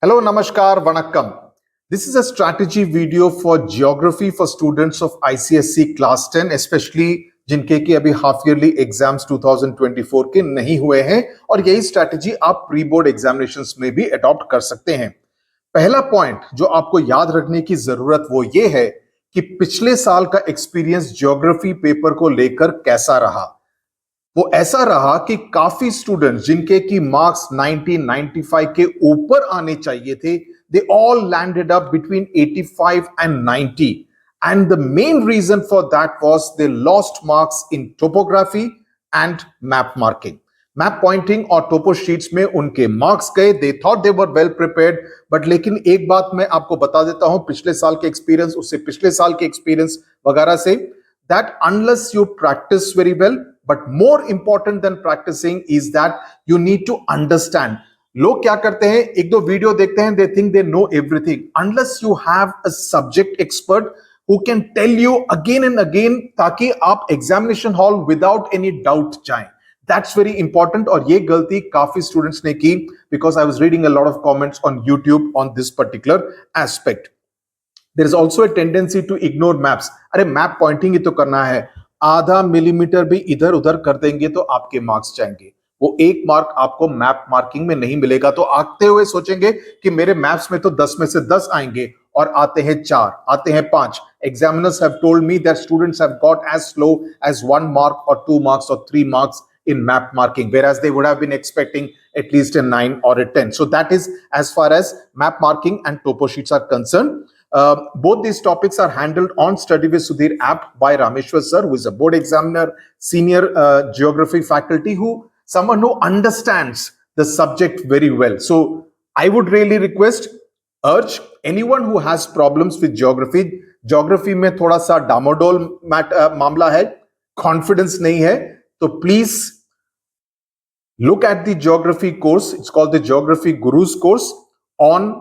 Hello, Namaskar, Vanakkam. This is a strategy video for geography for students of ICSE class 10, especially जिनके कि अभी half yearly exams 2024 के नहीं हुए हैं और यही स्ट्रैटेजी आप प्री बोर्ड एग्जामिनेशंस में भी अडॉप्ट कर सकते हैं। पहला पॉइंट जो आपको याद रखने की जरूरत वो ये है कि पिछले साल का एक्सपीरियंस ज्योग्राफी पेपर को लेकर कैसा रहा। वो ऐसा रहा कि काफी स्टूडेंट्स जिनके की मार्क्स 90, 95 के ऊपर आने चाहिए थे, they all landed up between 85 and 90. And the main reason for that was they lost marks in topography and map marking. Map pointing और टोपो शीट्स में उनके मार्क्स गए, they thought they were well prepared, but लेकिन एक बात मैं आपको बता देता हूं पिछले साल के एक्सपीरियंस, उससे पिछले साल के एक्सपीरियंस वगैरह से, that unless you practice very well, but more important than practicing is that you need to understand. लोग क्या करते हैं, एक दो वीडियो देखते हैं, they think they know everything. Unless you have a subject expert who can tell you again and again, ताकि आप examination hall without any doubt जाएं. That's very important. और ये गलती काफी स्टूडेंट्स ने की, because I was reading a lot of comments on YouTube on this particular aspect. There is also a tendency to ignore maps. अरे map pointing ही तो करना है, आधा मिलीमीटर भी इधर उधर कर देंगे तो आपके मार्क्स जाएंगे। वो एक मार्क आपको मैप मार्किंग में नहीं मिलेगा, तो आते हुए सोचेंगे कि मेरे मैप्स में तो 10 में से 10 आएंगे और आते हैं 4, आते हैं 5। Examiners have told me that students have got as low as 1 mark or 2 marks or 3 marks in map marking, whereas they would have been expecting at least a 9 or a 10. So that is as far as map marking and topo sheets are concerned. Both these topics are handled on Study with Sudhir app by Rameshwar sir, who is a board examiner, senior geography faculty, someone who understands the subject very well. So I would really urge anyone who has problems with geography में थोड़ा सा डामाडोल मामला है, confidence नहीं है, तो please look at the geography course. It's called the Geography Gurus course on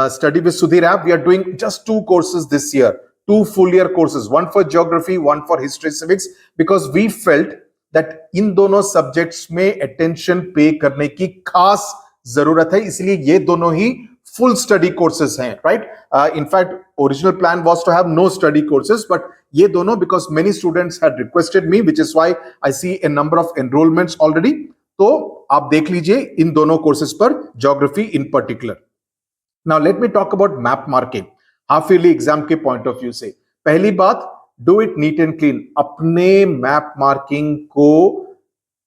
Study with Sudhir app. We are doing just 2 courses this year, 2 full year courses, one for geography, one for history civics, because we felt that इन दोनों subjects में attention पे करने की खास जरूरत है, इसलिए ये दोनों ही फुल स्टडी कोर्सेज हैं, right. In fact original plan was to have no study courses, but ये दोनों because many students had requested me, which is why I see a number of enrolments already. तो आप देख लीजिए इन दोनों कोर्सेज पर, geography in particular. Now let me talk about map marking. Half yearly exam के पॉइंट ऑफ व्यू से पहली बात, do it neat and clean. अपने मैप मार्किंग को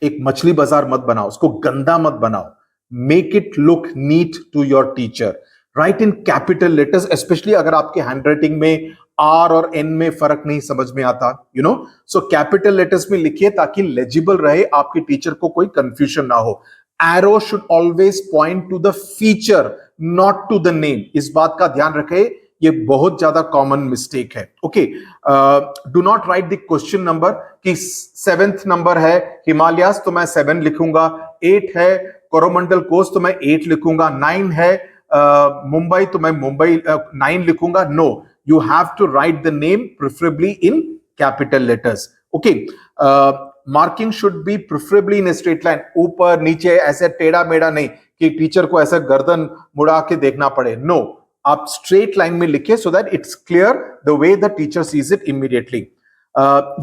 एक मछली बाजार मत बनाओ, उसको गंदा मत बनाओ। Make it look neat to your teacher. Write in capital letters, specially अगर आपके हैंडराइटिंग में आर और एन में फर्क नहीं समझ में आता, you know, so capital letters में लिखिए ताकि लेजिबल रहे, आपके टीचर को कोई कंफ्यूजन ना हो। Arrow should always point to the feature, not to the name. इस बात का ध्यान रखें, ये बहुत ज्यादा कॉमन मिस्टेक है। Okay, do not right the question number कि 7th नंबर है हिमालयास तो मैं 7 लिखूंगा, 8 है कोरोमंडल कोस्ट तो मैं 8 लिखूंगा, 9 है मुंबई तो मैं मुंबई 9 लिखूंगा। No, you have to write the name preferably in capital letters. Okay, marking should be preferably in straight line, ऊपर नीचे ऐसे टेढ़ा मेढ़ा नहीं कि टीचर को ऐसा गर्दन मुड़ा के देखना पड़े। नो, आप स्ट्रेट लाइन में लिखिए so that it's clear the way the teacher sees it immediately.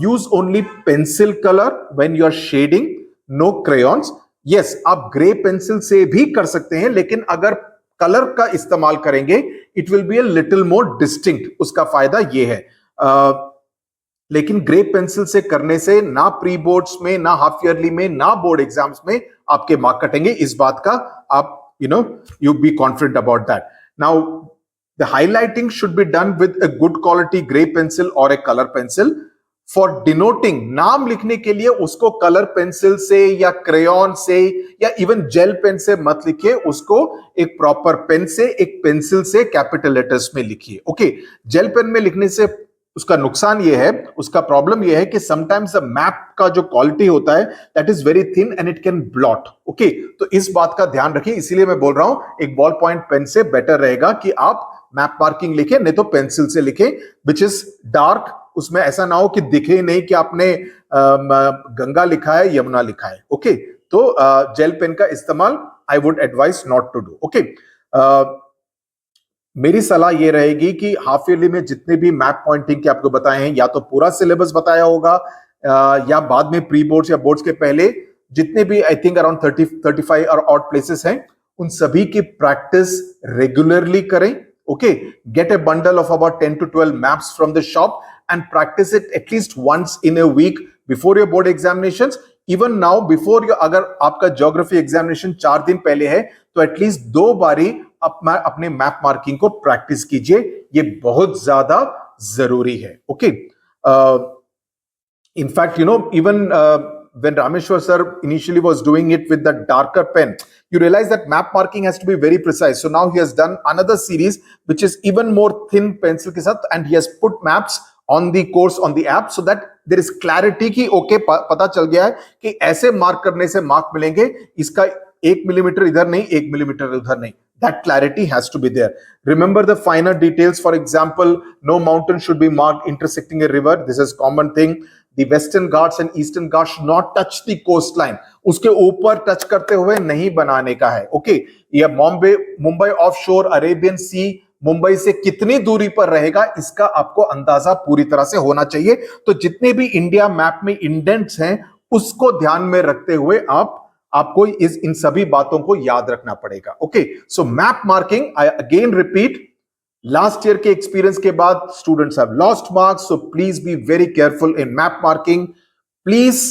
Use only pencil colour when you are shading, no crayons. Yes, आप ग्रे पेंसिल से भी कर सकते हैं, लेकिन अगर कलर का इस्तेमाल करेंगे it will be a little more distinct, उसका फायदा ये है। लेकिन ग्रे पेंसिल से करने से ना प्री बोर्ड्स में, ना हाफ ईयरली में, ना बोर्ड एग्जाम्स में आपके मार्क कटेंगे। इस बात का आप you be confident about that. Now the highlighting should be done with a good quality grey pencil और ए कलर पेंसिल। फॉर डिनोटिंग, नाम लिखने के लिए उसको कलर पेंसिल से या क्रेयॉन से या इवन जेल पेन से मत लिखिए, उसको एक प्रॉपर पेन से, एक पेंसिल से कैपिटल लेटर्स में लिखिए। ओके, जेल पेन में लिखने से उसका नुकसान ये है, उसका प्रॉब्लम ये है कि समटाइम्स द मैप का जो क्वालिटी होता है that is very thin and it can blot. Okay, तो इस बात का ध्यान रखिए, इसीलिए मैं बोल रहा हूं एक बॉल पॉइंट पेन से बेटर रहेगा कि आप मैप मार्किंग लिखें, नहीं तो पेंसिल से लिखें विच इज डार्क। उसमें ऐसा ना हो कि दिखे नहीं कि आपने गंगा लिखा है, यमुना लिखा है। ओके, तो जेल पेन का इस्तेमाल I would advise not to do. Okay, मेरी सलाह ये रहेगी कि हाफ ईयरली में जितने भी मैप पॉइंटिंग के आपको बताए हैं, या तो पूरा सिलेबस बताया होगा या बाद में प्री बोर्ड्स या बोर्ड्स के पहले जितने भी आई थिंक अराउंड 35 और ऑड प्लेसेस हैं, उन सभी की प्रैक्टिस रेगुलरली करें. Okay, get a bundle of about 10 to 12 maps from the shop and practise it at least once in a week before your board examinations. Even now before your, अगर आपका geography examination 4 दिन पहले है तो at least 2 बारी अपने map marking को practice कीजिए. ये बहुत ज्यादा जरूरी है. Okay, in fact, you know, even when Rameshwar sir initially was doing it with the darker pen, you realize that map marking has to be very precise. So now he has done another series which is even more thin pencil ke sath, and he has put maps on the course on the app so that there is clarity ki okay pata chal gaya hai कि ऐसे mark करने से mark मिलेंगे, इसका 1 millimetre इधर नहीं 1 millimetre उधर नहीं. That clarity has to be there. Remember the finer details. For example, no mountain should be marked intersecting a river. This is common thing. The Western Ghats and Eastern Ghats should not touch the coastline. उसके ऊपर touch करते हुए नहीं बनाने का है. Okay, ये Mumbai offshore, Arabian सी मुंबई से कितनी दूरी पर रहेगा, इसका आपको अंदाजा पूरी तरह से होना चाहिए. तो जितने भी इंडिया मैप में इंडेंट्स हैं, उसको ध्यान में रखते हुए आपको इन सभी बातों को याद रखना पड़ेगा. Okay, so map marking, I again repeat, last year के एक्सपीरियंस के बाद students have lost marks, so please be very careful in map marking. Please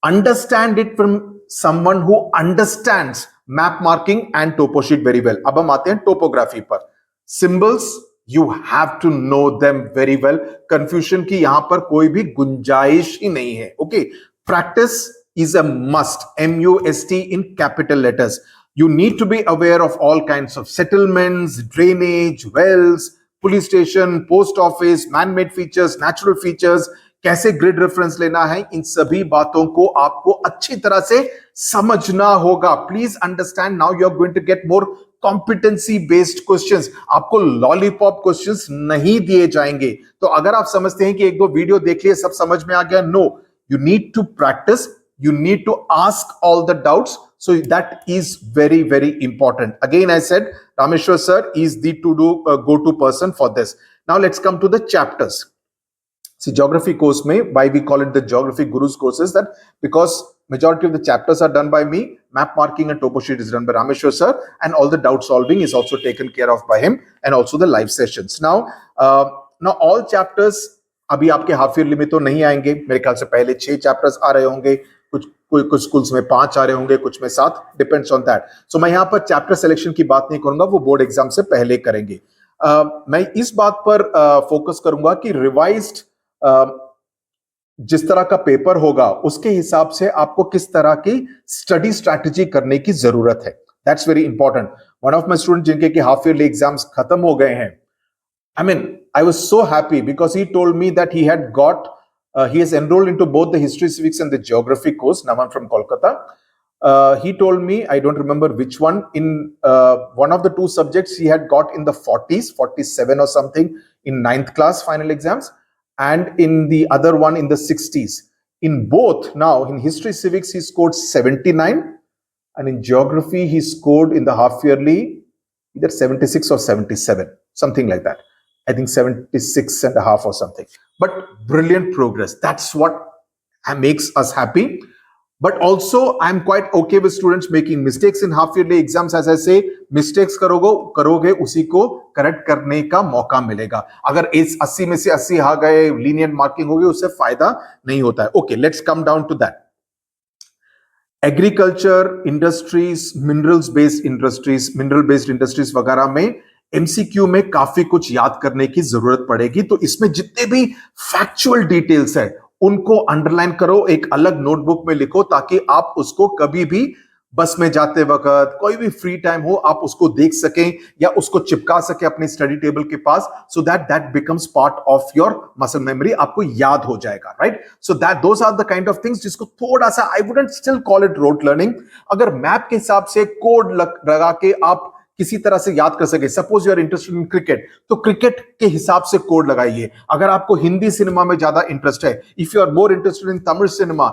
understand it from someone who understands map marking and toposheet very well. अब हम आते हैं topography पर. Symbols you have to know them very well. Confusion की यहां पर कोई भी गुंजाइश ही नहीं है. Okay, practice is a must. MUST in capital letters. You need to be aware of all kinds of settlements, drainage, wells, police station, post office, man-made features, natural features. कैसे ग्रिड रेफरेंस लेना है, इन सभी बातों को आपको अच्छी तरह से समझना होगा. Please understand, now you are going to get more competency based questions. आपको लॉलीपॉप क्वेश्चंस नहीं दिए जाएंगे. तो अगर आप समझते हैं कि 1-2 वीडियो देख लिए सब समझ में आ गया, no, you need to practice. You need to ask all the doubts. So that is very, very important. Again, I said Rameshwar sir is the go-to person for this. Now let's come to the chapters. See, geography course mein, why we call it the geography gurus courses, that because majority of the chapters are done by me, map marking and topo sheet is done by Rameshwar sir, and all the doubt solving is also taken care of by him, and also the live sessions. Now all chapters अभी आपके half yearly में तो नहीं आएंगे. मेरे ख्याल से पहले 6 चैप्टर्स आ रहे होंगे, कुछ स्कूल्स में 5 आ रहे होंगे, कुछ में 7, डिपेंड्स ऑन दैट. सो मैं यहां पर चैप्टर सिलेक्शन की बात नहीं करूंगा, वो बोर्ड एग्जाम से पहले करेंगे. मैं इस बात पर फोकस करूंगा कि रिवाइज्ड जिस तरह का पेपर होगा उसके हिसाब से आपको किस तरह की स्टडी स्ट्रैटेजी करने की जरूरत है. That's very important. One of my student जिनके कि हाफ ईयरली एग्जाम्स खत्म हो गए हैं, I mean, I was so happy because he told me that he had he has enrolled into both the history, civics and the geography course. Naman from Kolkata. He told me, I don't remember which one, in one of the 2 subjects he had got in the 40s, 47 or something in 9th class final exams, and in the other one in the 60s. In both, now in history, civics he scored 79, and in geography he scored in the half yearly either 76 or 77, something like that. I think 76 and a half or something. But brilliant progress. That's what makes us happy. But also, I'm quite okay with students making mistakes in half-yearly exams. As I say, mistakes करोगे उसी को correct करने का मौका मिलेगा. अगर इस 80 में से 80 आ गए, lenient marking हो गई, उससे फायदा नहीं होता है. Okay, let's come down to that. Agriculture, industries, mineral based industries वगैरह में एमसीक्यू में काफी कुछ याद करने की जरूरत पड़ेगी. तो इसमें जितने भी फैक्चुअल डिटेल्स है उनको अंडरलाइन करो, एक अलग नोटबुक में लिखो, ताकि आप उसको कभी भी बस में जाते वक्त, कोई भी फ्री टाइम हो, आप उसको देख सकें या उसको चिपका सके अपने स्टडी टेबल के पास, so that becomes part of your muscle memory. आपको याद हो जाएगा, right? So that those are the kind of things जिसको थोड़ा सा, I wouldn't still call it rote learning. अगर मैप के हिसाब से कोड लगा के आप किसी तरह से याद कर सके, suppose you are interested in cricket, तो क्रिकेट के हिसाब से कोड लगाइए. अगर आपको हिंदी सिनेमा में ज्यादा इंटरेस्ट है, if you are more interested in Tamil cinema,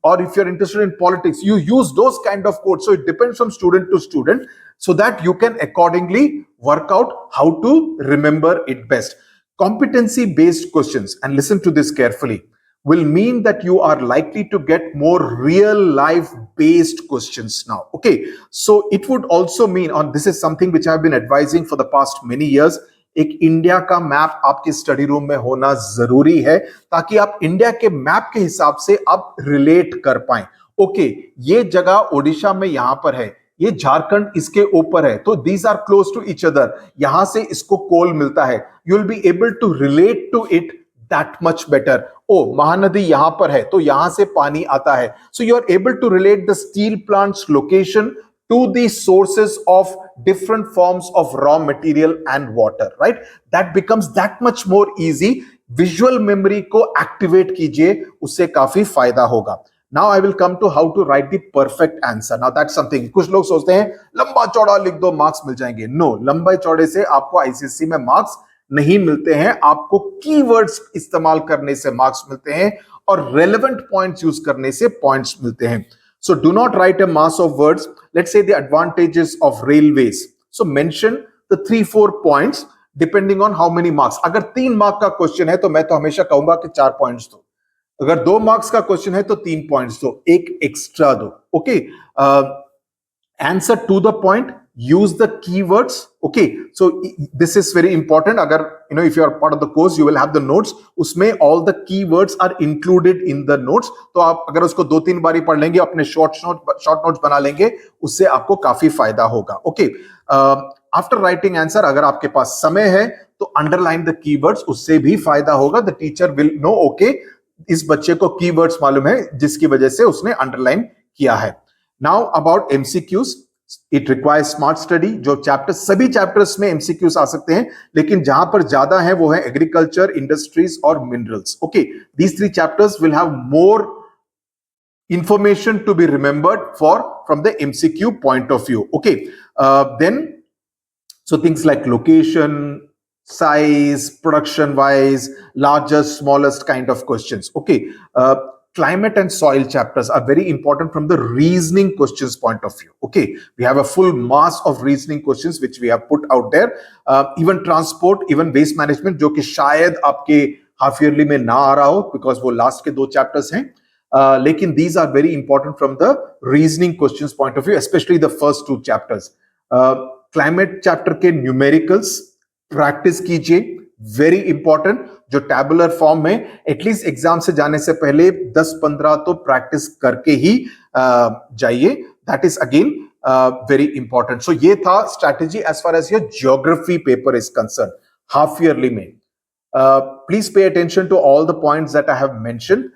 और if you are interested in politics, you use those kind of code. So it depends from student to student, so that you can accordingly work out how to remember it best. Competency based questions, and listen to this carefully, will mean that you are likely to get more real life based questions now. Okay, so it would also mean, and this is something which I've been advising for the past many years, एक India का map आपके study room में होना जरूरी है, ताकि आप India के मैप के हिसाब से आप रिलेट कर पाएं. ओके, ये जगह ओडिशा में यहां पर है, ये झारखंड इसके ऊपर है, तो these are close to each other, यहां से इसको कोल मिलता है. You will be able to relate to it that much better. ओ, महानदी यहां पर है तो यहां से पानी आता है. So you are able to relate the steel plant's location to the sources of different forms of raw material and water, right? That becomes that much more easy. Visual memory को activate कीजिए, उससे काफी फायदा होगा. Now I will come to how to write the perfect answer. Now that's something, कुछ लोग सोचते हैं लंबा चौड़ा लिख दो मार्क्स मिल जाएंगे. No, लंबे चौड़े से आपको आईसीएसई में मार्क्स नहीं मिलते हैं. आपको कीवर्ड्स इस्तेमाल करने से मार्क्स मिलते हैं और रेलेवेंट पॉइंट्स यूज करने से पॉइंट्स मिलते हैं. So do not right a mass of words. Let's say the advantages of railways. So mention the 3-4 points depending on how many marks. अगर 3 मार्क का क्वेश्चन है तो मैं तो हमेशा कहूंगा कि 4 पॉइंट्स दो. अगर 2 मार्क्स का क्वेश्चन है तो 3 पॉइंट्स दो, एक एक्स्ट्रा दो. Okay, answer to the point, use the keywords. Okay, so this is very important. Agar if you are part of the course, you will have the notes, usme all the keywords are included in the notes. तो आप अगर उसको 2-3 बारी पढ़ लेंगे, अपने short notes बना लेंगे, उससे आपको काफी फायदा होगा. Okay, after writing answer, अगर आपके पास समय है तो underline the keywords, उससे भी फायदा होगा. The teacher will know, okay, इस बच्चे को keywords मालूम है जिसकी वजह से उसने underline किया है. Now about MCQs. It requires smart study. जो चैप्टर, सभी चैप्टर्स में एमसीक्यूज आ सकते हैं, लेकिन जहां पर ज्यादा है वो है एग्रीकल्चर, इंडस्ट्रीज और minerals. Okay, these 3 chapters will have more information to be remembered for from the MCQ point of view. Okay, then so things like location, size, production wise, largest, smallest kind of questions. Okay, climate and soil chapters are very important from the reasoning questions point of view. Okay, we have a full mass of reasoning questions which we have put out there. Even transport, even waste management, जो कि शायद आपके half yearly में ना आ रहा हो because वो last के 2 चैप्टर्स हैं, लेकिन these are very important from the reasoning questions point of view, especially the first 2 chapters. Climate chapter के न्यूमेरिकल्स प्रैक्टिस कीजिए, वेरी इंपॉर्टेंट. जो टैबुलर फॉर्म में एटलीस्ट एग्जाम से जाने से पहले 10-15 तो प्रैक्टिस करके ही जाइए. That is again very important. So ये था strategy as far as your geography paper is concern half yearly में. Please pay attention to all the points that I have mentioned,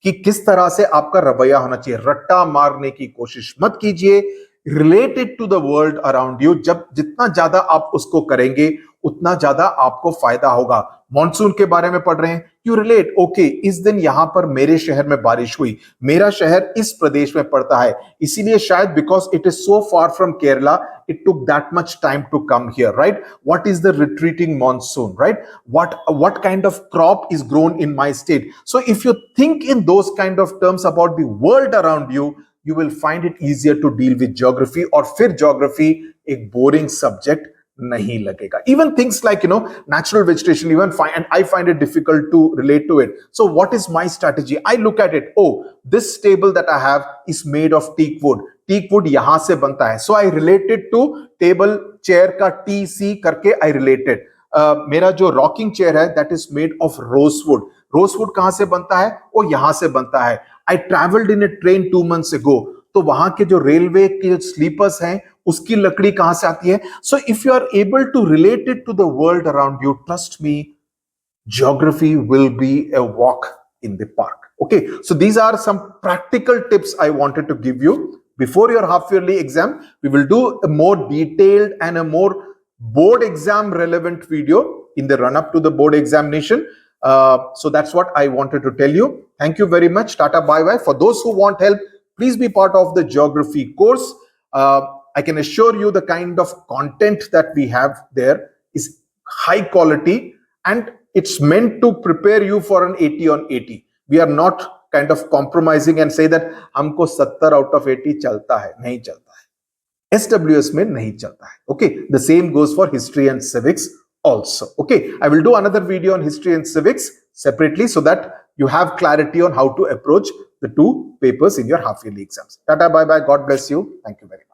कि किस तरह से आपका रवैया होना चाहिए. रट्टा मारने की कोशिश मत कीजिए. Related to the world around you, जब जितना ज्यादा आप उसको करेंगे उतना ज्यादा आपको फायदा होगा. मॉनसून के बारे में पढ़ रहे हैं, यू रिलेट, ओके, इस दिन यहां पर मेरे शहर में बारिश हुई, मेरा शहर इस प्रदेश में पड़ता है, इसीलिए शायद because it is so far from Kerala it took that much time to come here, right? What is the retreating monsoon, right? What kind of crop is grown in my state? So if you think in those kind of terms about the world around you, you will find it easier to deal with geography. और फिर geography एक boring subject नहीं लगेगा. Even things like natural vegetation, even and I find it difficult to relate to it. So what is my strategy? I look at it, oh, this table that I have is made of teak wood. Teak wood यहां से बनता है, so I related to table chair का TC करके I related. मेरा जो rocking chair है that is made of rosewood. Rosewood कहां से बनता है? वो यहां से बनता है. I travelled in a train 2 months ago, तो वहां के जो रेलवे के जो स्लीपर्स हैं उसकी लकड़ी कहां से आती है? So if you are able to relate it to the world around you, trust me, geography will be a walk in the park. Okay, so these are some practical tips I wanted to give you. Before your half yearly exam, we will do a more detailed and a more board exam relevant video in the run up to the board examination. So that's what I wanted to tell you. Thank you very much. Tata, bye bye. For those who want help, please be part of the geography course. I can assure you the kind of content that we have there is high quality and it's meant to prepare you for an 80 on 80. We are not kind of compromising and say that हमको 70 out of 80 चलता है, नहीं चलता है. SWS में नहीं चलता है. Okay, the same goes for history and civics also. Okay, I will do another video on history and civics separately so that you have clarity on how to approach the two papers in your half yearly exams. Tata, bye bye. God bless you. Thank you very much.